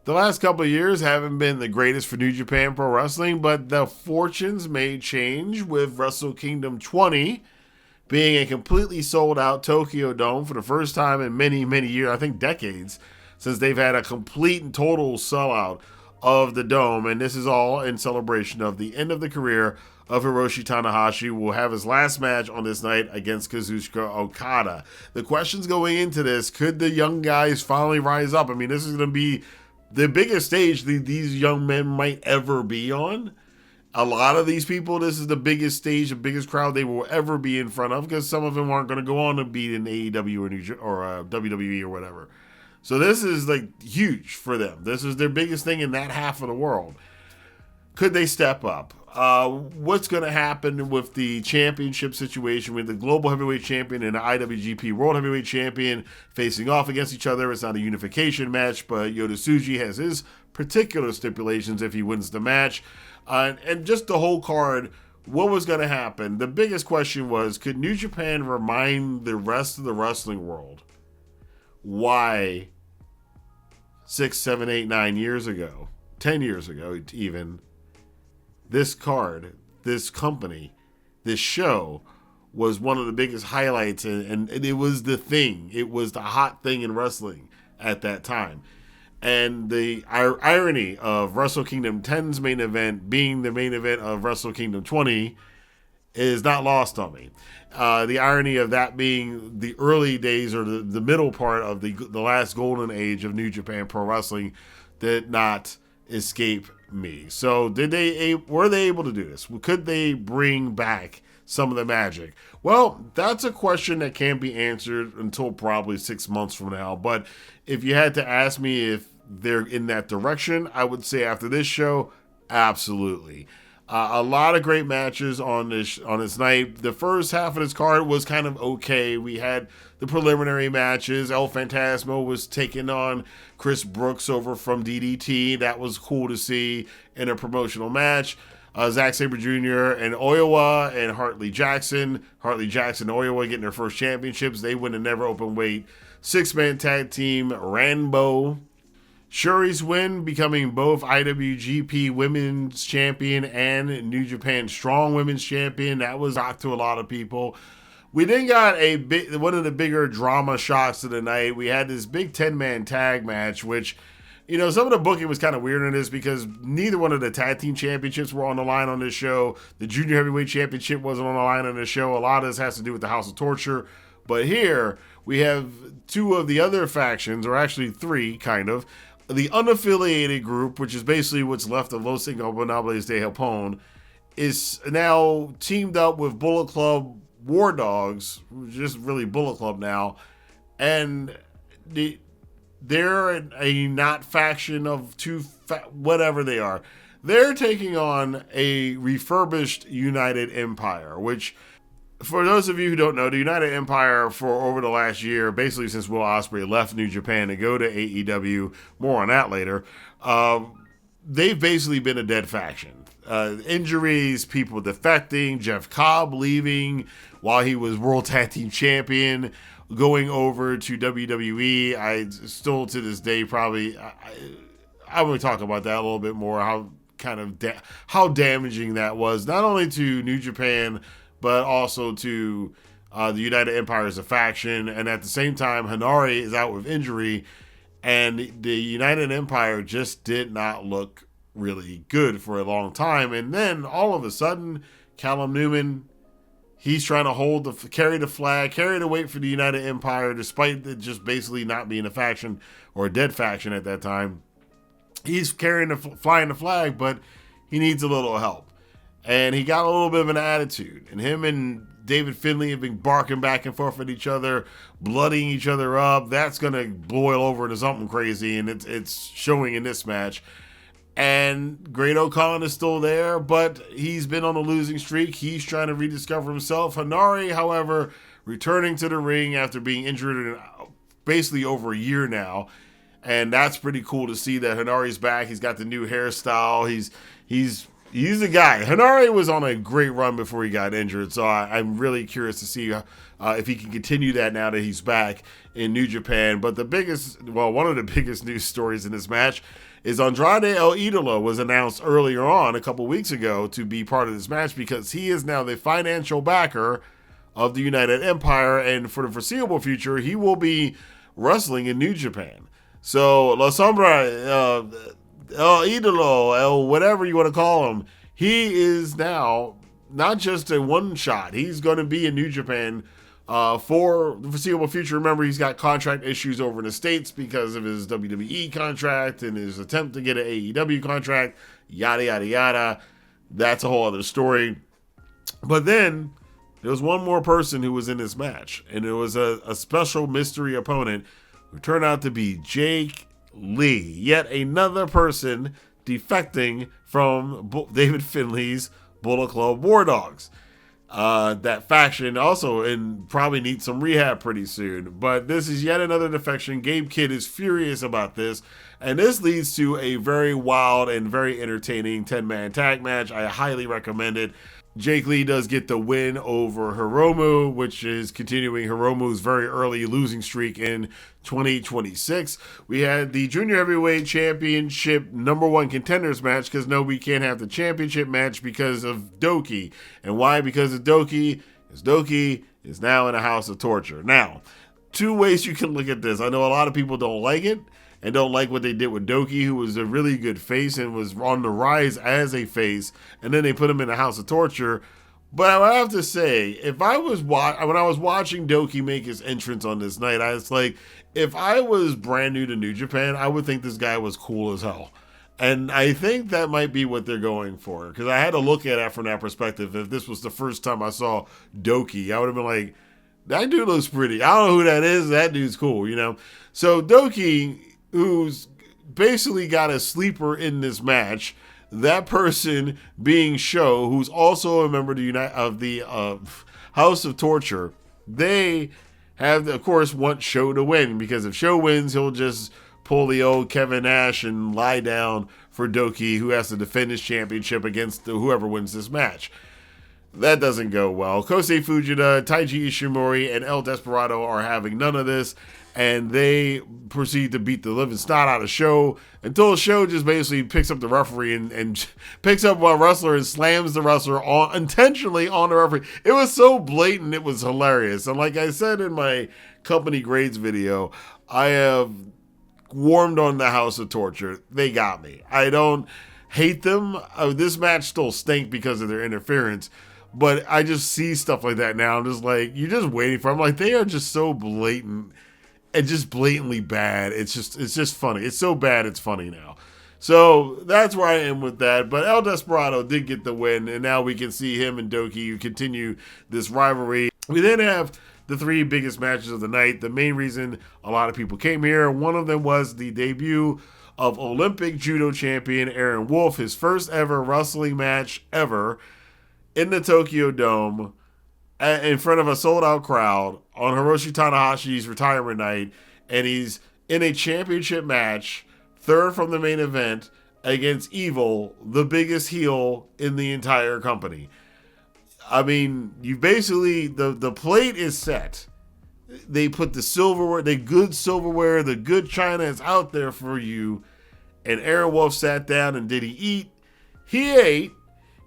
The last couple of years haven't been the greatest for New Japan Pro Wrestling, but the fortunes may change with Wrestle Kingdom 20 being a completely sold out Tokyo Dome for the first time in many, many years, I think decades, since they've had a complete and total sellout of the Dome. And this is all in celebration of the end of the career of Hiroshi Tanahashi, who will have his last match on this night against Kazuchika Okada. The questions going into this, could the young guys finally rise up? I mean, this is going to be the biggest stage these young men might ever be on. A lot of these people, this is the biggest stage, the biggest crowd they will ever be in front of, because some of them aren't going to go on to be in AEW or WWE or whatever. So this is like huge for them. This is their biggest thing in that half of the world. Could they step up? What's going to happen with the championship situation with the global heavyweight champion and the IWGP World Heavyweight Champion facing off against each other? It's not a unification match, but Yota Tsuji has his particular stipulations if he wins the match. And just the whole card, what was going to happen? The biggest question was, could New Japan remind the rest of the wrestling world why 6, 7, 8, 9 years ago, 10 years ago even, this card, this company, this show was one of the biggest highlights, and it was the thing. It was the hot thing in wrestling at that time. And the irony of Wrestle Kingdom 10's main event being the main event of Wrestle Kingdom 20 is not lost on me. The irony of that being the early days or the middle part of the last golden age of New Japan Pro Wrestling did not escape me. So were they able to do this? Could they bring back some of the magic? Well, that's a question that can't be answered until probably 6 months from now. But if you had to ask me if they're in that direction, I would say after this show, absolutely. A lot of great matches on this night. The first half of this card was kind of okay. We had the preliminary matches. El Phantasmo was taking on Chris Brooks over from DDT. That was cool to see in a promotional match. Zack Sabre Jr. and Oiwa and Hartley Jackson. Hartley Jackson and Oiwa getting their first championships. They win a never open weight 6-man tag team Rambo. Shuri's win, becoming both IWGP Women's Champion and New Japan Strong Women's Champion. That was a shock to a lot of people. We then got one of the bigger drama shocks of the night. We had this big 10-man tag match, which, some of the booking was kind of weird in this because neither one of the tag team championships were on the line on this show. The junior heavyweight championship wasn't on the line on this show. A lot of this has to do with the House of Torture. But here, we have two of the other factions, or actually three, kind of. The unaffiliated group, which is basically what's left of Los Ingobernables de Japón, is now teamed up with Bullet Club War Dogs, just really Bullet Club now, and they're a not faction of whatever they are. They're taking on a refurbished United Empire, which, for those of you who don't know, the United Empire for over the last year, basically since Will Ospreay left New Japan to go to AEW, more on that later, they've basically been a dead faction. Injuries, people defecting, Jeff Cobb leaving while he was World Tag Team Champion, going over to WWE. I still to this day probably, I would talk about that a little bit more, how damaging that was, not only to New Japan, but also to the United Empire as a faction. And at the same time, Hanari is out with injury, and the United Empire just did not look really good for a long time. And then all of a sudden, Callum Newman, he's trying to carry the weight for the United Empire, despite it just basically not being a faction or a dead faction at that time. He's flying the flag, but he needs a little help. And he got a little bit of an attitude. And him and David Finlay have been barking back and forth at each other, bloodying each other up. That's going to boil over into something crazy, and it's showing in this match. And Great O'Khan is still there, but he's been on a losing streak. He's trying to rediscover himself. Hanari, however, returning to the ring after being injured in basically over a year now. And that's pretty cool to see that Hanari's back. He's got the new hairstyle. He's He's the guy. Hanare was on a great run before he got injured, so I'm really curious to see if he can continue that now that he's back in New Japan. But one of the biggest news stories in this match is Andrade El Idolo was announced earlier on, a couple weeks ago, to be part of this match because he is now the financial backer of the United Empire, and for the foreseeable future, he will be wrestling in New Japan. So La Sombra, El Idolo, whatever you want to call him, he is now not just a one shot. He's going to be in New Japan for the foreseeable future. Remember, he's got contract issues over in the States because of his WWE contract and his attempt to get an AEW contract, yada, yada, yada. That's a whole other story. But then there was one more person who was in this match, and it was a special mystery opponent who turned out to be Jake Lee, yet another person defecting from David Finlay's Bullet Club War Dogs. That faction also and probably needs some rehab pretty soon. But this is yet another defection. Gabe Kidd is furious about this, and this leads to a very wild and very entertaining 10-man tag match. I highly recommend it. Jake Lee does get the win over Hiromu, which is continuing Hiromu's very early losing streak in 2026. We had the Junior Heavyweight Championship #1 contenders match because no, we can't have the championship match because of Doki. And why? Because of Doki. Because Doki is now in a house of torture. Now, two ways you can look at this. I know a lot of people don't like it and don't like what they did with Doki, who was a really good face and was on the rise as a face, and then they put him in a house of torture. But I have to say, if I was when I was watching Doki make his entrance on this night, I was like, if I was brand new to New Japan, I would think this guy was cool as hell. And I think that might be what they're going for, because I had to look at it from that perspective. If this was the first time I saw Doki, I would have been like, that dude looks pretty. I don't know who that is. That dude's cool, you know? So Doki, who's basically got a sleeper in this match, that person being Sho, who's also a member of the House of Torture. They have, of course, want Sho to win, because if Sho wins, he'll just pull the old Kevin Nash and lie down for Doki, who has to defend his championship against whoever wins this match. That doesn't go well. Kosei Fujita, Taiji Ishimori, and El Desperado are having none of this, and they proceed to beat the living snot out of Sho until Sho just basically picks up the referee and picks up a wrestler and slams the wrestler intentionally on the referee. It was so blatant, it was hilarious. And like I said in my company grades video, I have warmed on the House of Torture. They got me. I don't hate them. This match still stank because of their interference. But I just see stuff like that now. I'm just like, you're just waiting for them. Like, they are just so blatant and just blatantly bad. It's just funny. It's so bad it's funny now. So that's where I am with that. But El Desperado did get the win, and now we can see him and Doki continue this rivalry. We then have the three biggest matches of the night. The main reason a lot of people came here, one of them was the debut of Olympic judo champion Aaron Wolf, his first ever wrestling match ever, in the Tokyo Dome, in front of a sold-out crowd on Hiroshi Tanahashi's retirement night, and he's in a championship match, third from the main event, against Evil, the biggest heel in the entire company. I mean, you basically, the plate is set. They put the silverware, the good silverware, the good china is out there for you, and Aaron Wolf sat down, and did he eat? He ate.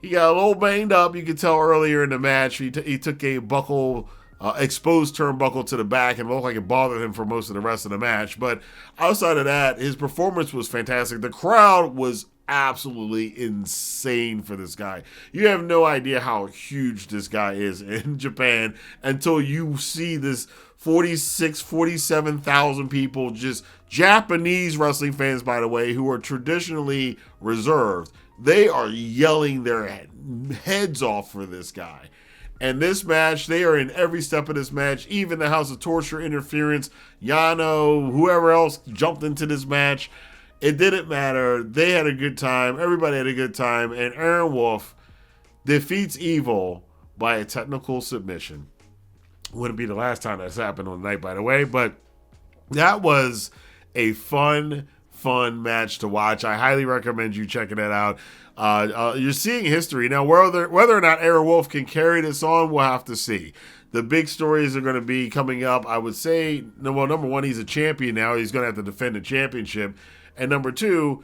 He got a little banged up. You could tell earlier in the match. He took a buckle, exposed turnbuckle to the back, and it looked like it bothered him for most of the rest of the match. But outside of that, his performance was fantastic. The crowd was absolutely insane for this guy. You have no idea how huge this guy is in Japan until you see this 47,000 people, just Japanese wrestling fans, by the way, who are traditionally reserved. They are yelling their heads off for this guy. And this match, they are in every step of this match. Even the House of Torture interference, Yano, whoever else jumped into this match. It didn't matter. They had a good time. Everybody had a good time. And Aaron Wolf defeats Evil by a technical submission. Wouldn't be the last time that's happened on the night, by the way. But that was a fun fun match to watch. I highly recommend you checking it out. You're seeing history. Now, whether or not Aaron Wolf can carry this on, we'll have to see. The big stories are going to be coming up. I would say, well, number one, he's a champion now. He's going to have to defend the championship. And number two,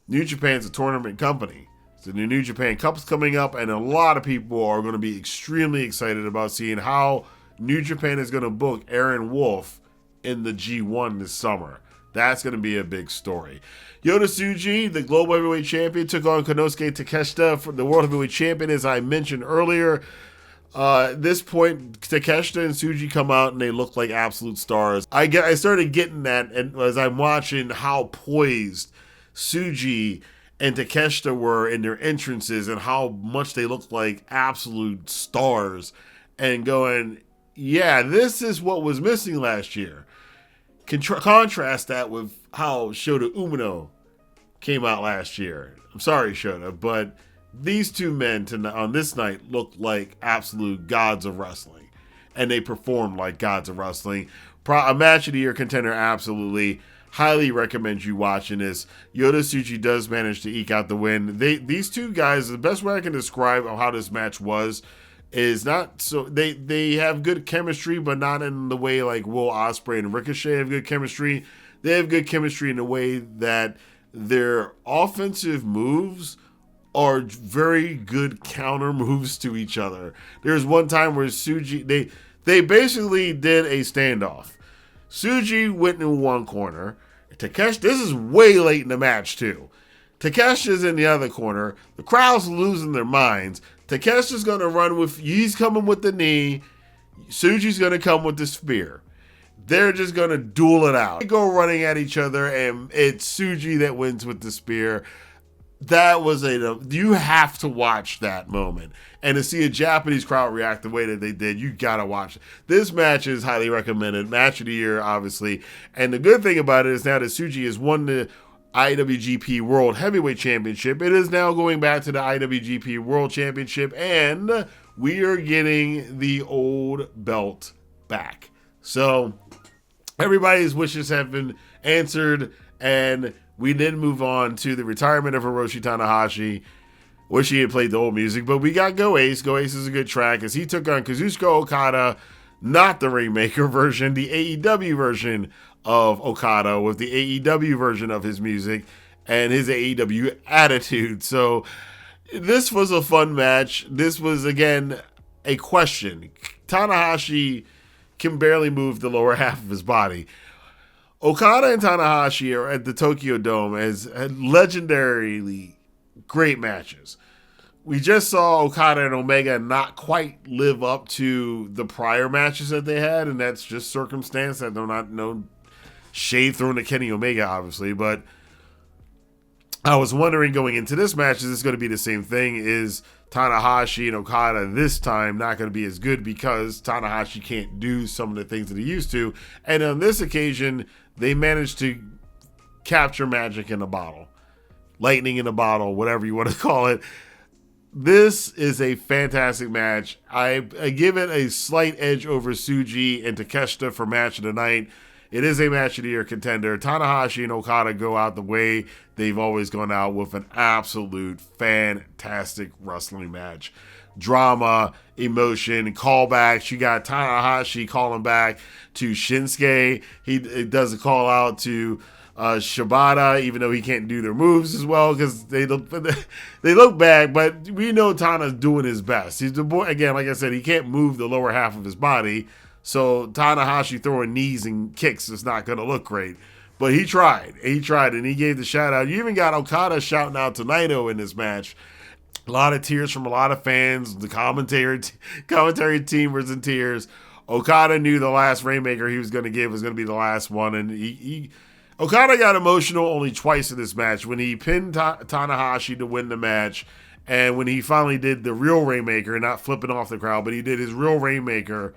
New Japan's a tournament company. So the New Japan Cup's coming up, and a lot of people are going to be extremely excited about seeing how New Japan is going to book Aaron Wolf in the G1 this summer. That's going to be a big story. Yota Tsuji, the Global Heavyweight Champion, took on Konosuke Takeshita for the World Heavyweight Champion, as I mentioned earlier. At this point, Takeshita and Tsuji come out and they look like absolute stars. I started getting that as I'm watching how poised Tsuji and Takeshita were in their entrances and how much they looked like absolute stars, and going, yeah, this is what was missing last year. Contrast that with how Shota Umino came out last year. I'm sorry, Shota, but these two men on this night looked like absolute gods of wrestling, and they performed like gods of wrestling. A match of the year contender, absolutely. Highly recommend you watching this. Yota Tsuji does manage to eke out the win. These two guys, the best way I can describe how this match was is not so they have good chemistry, but not in the way like Will Ospreay and Ricochet have good chemistry. They have good chemistry in the way that their offensive moves are very good counter moves to each other. There's one time where Tsuji, they basically did a standoff. Tsuji went in one corner. Takeshi, this is way late in the match too. Takeshi's in the other corner. The crowd's losing their minds. Takeshi's going to run with, he's coming with the knee. Tsuji's going to come with the spear. They're just going to duel it out. They go running at each other, and it's Tsuji that wins with the spear. That was you have to watch that moment. And to see a Japanese crowd react the way that they did, you got to watch it. This match is highly recommended. Match of the year, obviously. And the good thing about it is now that Tsuji has won the IWGP World Heavyweight Championship, it is now going back to the IWGP World Championship, and we are getting the old belt back. So everybody's wishes have been answered, and we then move on to the retirement of Hiroshi Tanahashi. Wish he had played the old music, but we got Go Ace. Go Ace is a good track as he took on Kazuchika Okada, not the Rainmaker version, the AEW version of Okada with the AEW version of his music and his AEW attitude. So this was a fun match. This was, again, a question. Tanahashi can barely move the lower half of his body. Okada and Tanahashi are at the Tokyo Dome as legendarily great matches. We just saw Okada and Omega not quite live up to the prior matches that they had, and that's just circumstance. That they're not no shade thrown to Kenny Omega, obviously, but I was wondering going into this match, is this going to be the same thing? Is Tanahashi and Okada this time not going to be as good because Tanahashi can't do some of the things that he used to? And on this occasion, they managed to capture magic in a bottle. Lightning in a bottle, whatever you want to call it. This is a fantastic match. I give it a slight edge over Tsuji and Takeshita for match of the night. It is a match of the year contender. Tanahashi and Okada go out the way they've always gone out with an absolute fantastic wrestling match. Drama, emotion, callbacks. You got Tanahashi calling back to Shinsuke. He does a call out to Shibata, even though he can't do their moves as well because they look bad, but we know Tana's doing his best. He's the boy, again, like I said, he can't move the lower half of his body, so Tanahashi throwing knees and kicks is not going to look great. But he tried, and he gave the shout out. You even got Okada shouting out to Naito in this match. A lot of tears from a lot of fans. The commentary team was in tears. Okada knew the last Rainmaker he was going to give was going to be the last one, and Okada got emotional only twice in this match. When he pinned Tanahashi to win the match, and when he finally did the real Rainmaker, not flipping off the crowd, but he did his real Rainmaker.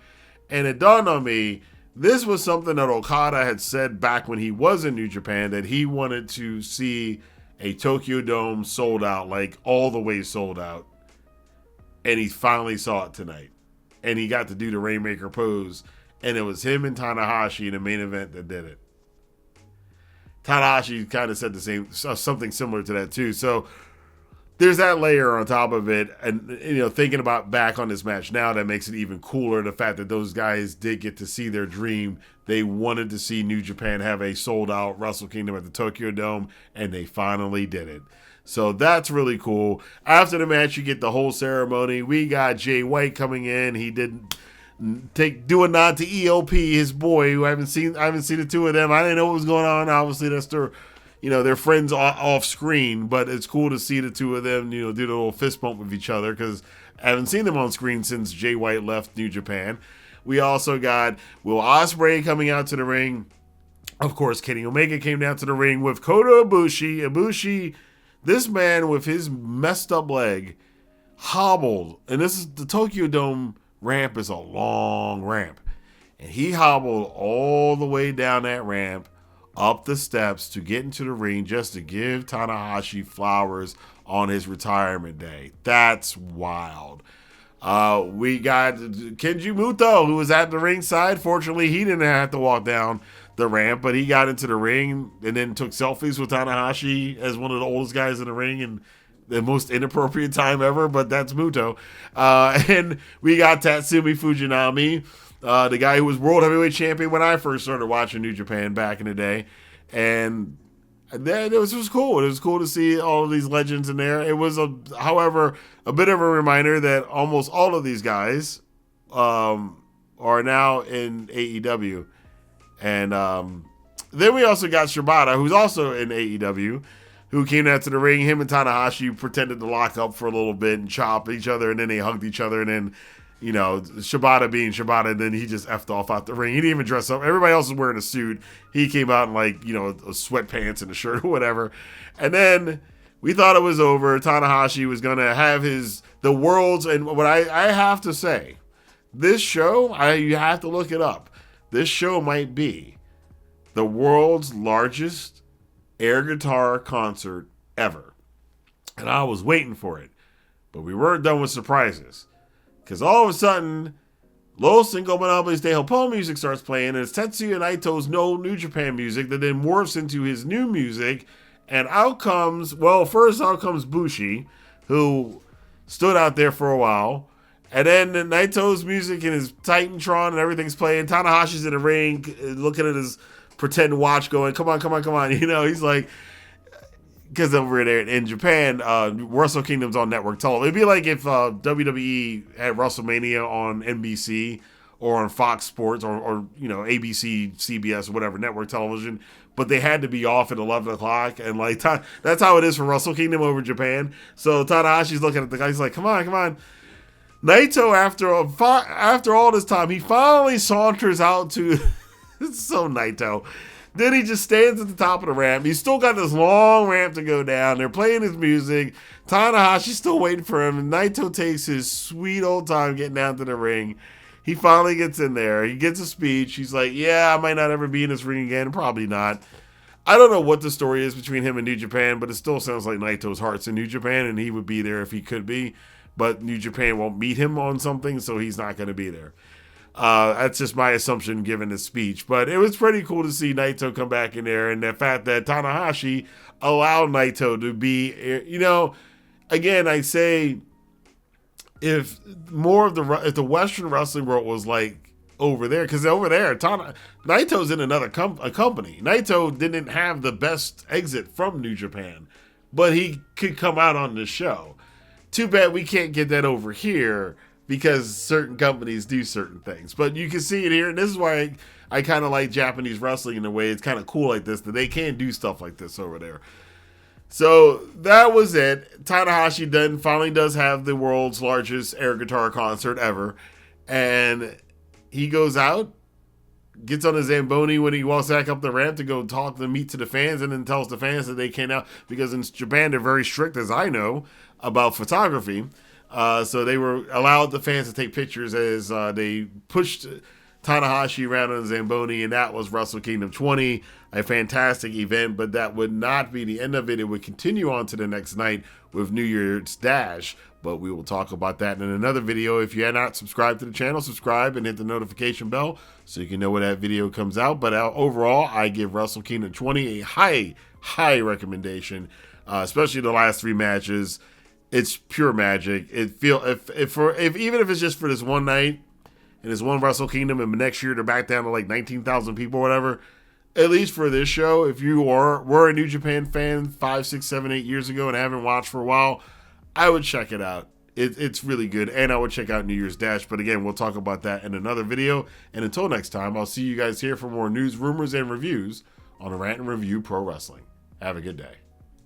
And it dawned on me, this was something that Okada had said back when he was in New Japan, that he wanted to see a Tokyo Dome sold out, like all the way sold out. And he finally saw it tonight. And he got to do the Rainmaker pose. And it was him and Tanahashi in the main event that did it. Tanahashi kind of said the same, something similar to that too. So there's that layer on top of it, and thinking about back on this match now, that makes it even cooler. The fact that those guys did get to see their dream. They wanted to see New Japan have a sold-out Wrestle Kingdom at the Tokyo Dome, and they finally did it. So that's really cool. After the match, you get the whole ceremony. We got Jay White coming in. He didn't do a nod to ELP, his boy, who I haven't seen the two of them. I didn't know what was going on. Obviously, that's their friends off screen, but it's cool to see the two of them, do the little fist bump with each other, because I haven't seen them on screen since Jay White left New Japan. We also got Will Ospreay coming out to the ring. Of course, Kenny Omega came down to the ring with Kota Ibushi. Ibushi, this man with his messed up leg, hobbled, and this is the Tokyo Dome ramp is a long ramp, and he hobbled all the way down that ramp, up the steps to get into the ring just to give Tanahashi flowers on his retirement day. That's wild. We got Kenji Muto, who was at the ringside. Fortunately, he didn't have to walk down the ramp, but he got into the ring and then took selfies with Tanahashi as one of the oldest guys in the ring and the most inappropriate time ever, but that's Muto. And we got Tatsumi Fujinami, the guy who was World Heavyweight Champion when I first started watching New Japan back in the day. And then it was cool. It was cool to see all of these legends in there. It was, however, a bit of a reminder that almost all of these guys are now in AEW. And then we also got Shibata, who's also in AEW, who came out to the ring. Him and Tanahashi pretended to lock up for a little bit and chop each other, and then they hugged each other, and then Shibata being Shibata, and then he just effed off out the ring. He didn't even dress up. Everybody else was wearing a suit. He came out in sweatpants and a shirt or whatever. And then we thought it was over. Tanahashi was going to have the world's, and what I have to say, this show, you have to look it up. This show might be the world's largest air guitar concert ever. And I was waiting for it. But we weren't done with surprises. Because all of a sudden, Los Ingobernables de Japón music starts playing, and it's Tetsuya Naito's No New Japan music that then morphs into his new music. And first out comes Bushi, who stood out there for a while. And then Naito's music and his Titantron and everything's playing. Tanahashi's in the ring looking at his pretend watch going, come on. He's like, because over there in Japan, Wrestle Kingdom's on network television. It'd be like if WWE had WrestleMania on NBC or on Fox Sports or ABC, CBS, or whatever, network television, but they had to be off at 11 o'clock. And that's how it is for Wrestle Kingdom over Japan. So Tanahashi's looking at the guy. He's like, come on. Naito, after all this time, he finally saunters out to... It's so Naito. Then he just stands at the top of the ramp. He's still got this long ramp to go down. They're playing his music. Tanahashi's still waiting for him. And Naito takes his sweet old time getting down to the ring. He finally gets in there. He gets a speech. He's like, yeah, I might not ever be in this ring again. Probably not. I don't know what the story is between him and New Japan, but it still sounds like Naito's heart's in New Japan, and he would be there if he could be. But New Japan won't meet him on something, so he's not going to be there. That's just my assumption given his speech. But it was pretty cool to see Naito come back in there, and the fact that Tanahashi allowed Naito to be, again, I say, if the Western wrestling world was like over there, because over there, Naito's in another company. Naito didn't have the best exit from New Japan, but he could come out on the show. Too bad we can't get that over here because certain companies do certain things. But you can see it here, and this is why I kind of like Japanese wrestling in a way. It's kind of cool like this, that they can do stuff like this over there. So that was it. Tanahashi then finally does have the world's largest air guitar concert ever. And he goes out, gets on his Zamboni when he walks back up the ramp to go talk and meet to the fans, and then tells the fans that they can't out, because in Japan they're very strict, as I know, about photography. So they were allowed the fans to take pictures as they pushed Tanahashi around on the Zamboni, and that was Wrestle Kingdom 20, a fantastic event, but that would not be the end of it. It would continue on to the next night with New Year's Dash. But we will talk about that in another video. If you are not subscribed to the channel, subscribe and hit the notification bell so you can know when that video comes out. But overall, I give Wrestle Kingdom 20 a high recommendation, especially the last 3 matches. It's pure magic. Even if it's just for this one night and this one Wrestle Kingdom, and next year they're back down to like 19,000 people or whatever. At least for this show, if you were a New Japan fan 5, 6, 7, 8 years ago and haven't watched for a while, I would check it out. It's really good, and I would check out New Year's Dash. But again, we'll talk about that in another video. And until next time, I'll see you guys here for more news, rumors, and reviews on Rantin Review Pro Wrestling. Have a good day.